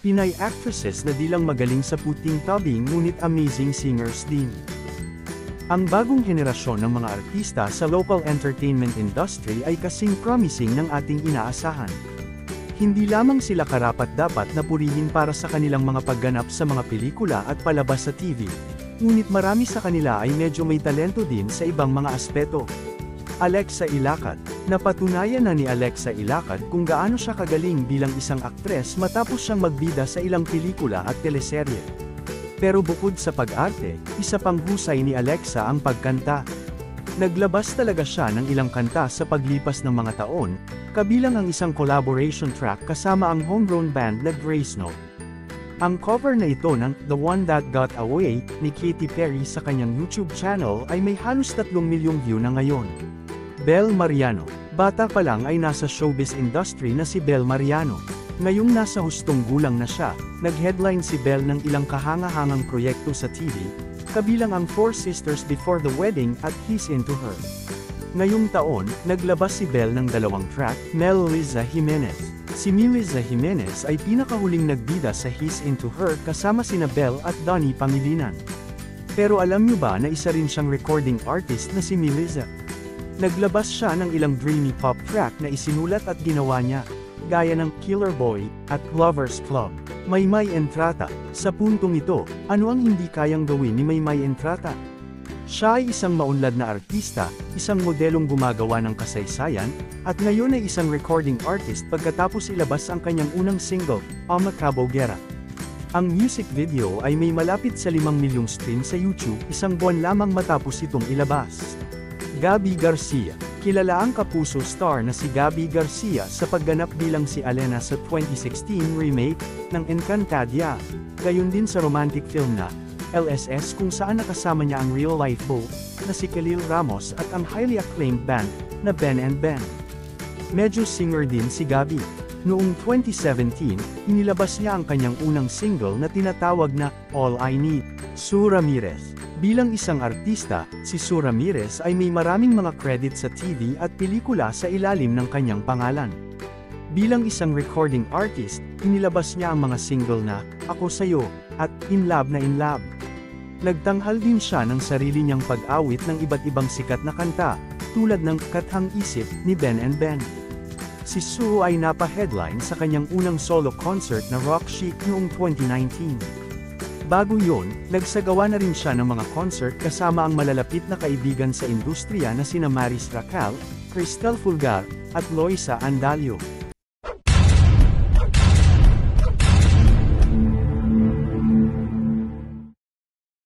Pinay actresses na di lang magaling sa puting tubing ngunit amazing singers din. Ang bagong henerasyon ng mga artista sa local entertainment industry ay kasing promising ng ating inaasahan. Hindi lamang sila karapat-dapat na purihin para sa kanilang mga pagganap sa mga pelikula at palabas sa TV, ngunit marami sa kanila ay medyo may talento din sa ibang mga aspeto. Alexa Ilacat. Napatunayan na ni Alexa Ilacat kung gaano siya kagaling bilang isang aktres matapos siyang magbida sa ilang pelikula at teleserye. Pero bukod sa pag-arte, isa pang husay ni Alexa ang pagkanta. Naglabas talaga siya ng ilang kanta sa paglipas ng mga taon, kabilang ang isang collaboration track kasama ang homegrown band na Grace Note. Ang cover na ito ng The One That Got Away ni Katy Perry sa kanyang YouTube channel ay may halos 3 milyong view na ngayon. Bel Mariano. Bata pa lang ay nasa showbiz industry na si Bel Mariano. Ngayong nasa hustong gulang na siya, nag-headline si Bel ng ilang kahanga-hangang proyekto sa TV, kabilang ang Four Sisters Before the Wedding at He's Into Her. Ngayong taon, naglabas si Bel ng 2 track, Mel Liza Jimenez. Si Melissa Jimenez ay pinakahuling nagbida sa He's Into Her kasama sina Bel at Donnie Pangilinan. Pero alam niyo ba na isa rin siyang recording artist na si Melissa? Naglabas siya ng ilang dreamy pop track na isinulat at ginawa niya, gaya ng Killer Boy at Lovers Club. Maymay Entrata. Sa puntong ito, ano ang hindi kayang gawin ni Maymay Entrata? Siya ay isang maunlad na artista, isang modelong gumagawa ng kasaysayan, at ngayon ay isang recording artist pagkatapos ilabas ang kanyang unang single, Amacabo Guerra. Ang music video ay may malapit sa 5 milyong stream sa YouTube isang buwan lamang matapos itong ilabas. Gabby Garcia. Kilala ang kapuso star na si Gabby Garcia sa pagganap bilang si Alena sa 2016 remake ng Encantadia, gayon din sa romantic film na LSS kung saan nakasama niya ang real-life beau na si Khalil Ramos at ang highly acclaimed band na Ben and Ben. Medyo singer din si Gabby. Noong 2017, inilabas niya ang kanyang unang single na tinatawag na All I Need. Sue Ramirez. Bilang isang artista, si Sue Ramirez ay may maraming mga credit sa TV at pelikula sa ilalim ng kanyang pangalan. Bilang isang recording artist, inilabas niya ang mga single na Ako Sa'yo at In Love na In Love. Nagtanghal din siya ng sarili niyang pag-awit ng iba't ibang sikat na kanta, tulad ng Kathang Isip ni Ben and Ben. Si Sue ay napa-headline sa kanyang unang solo concert na Rock Chic noong 2019. Bago yun, nagsagawa na rin siya ng mga concert kasama ang malalapit na kaibigan sa industriya na sina Maris Racal, Cristel Fulgar, at Loisa Andalio.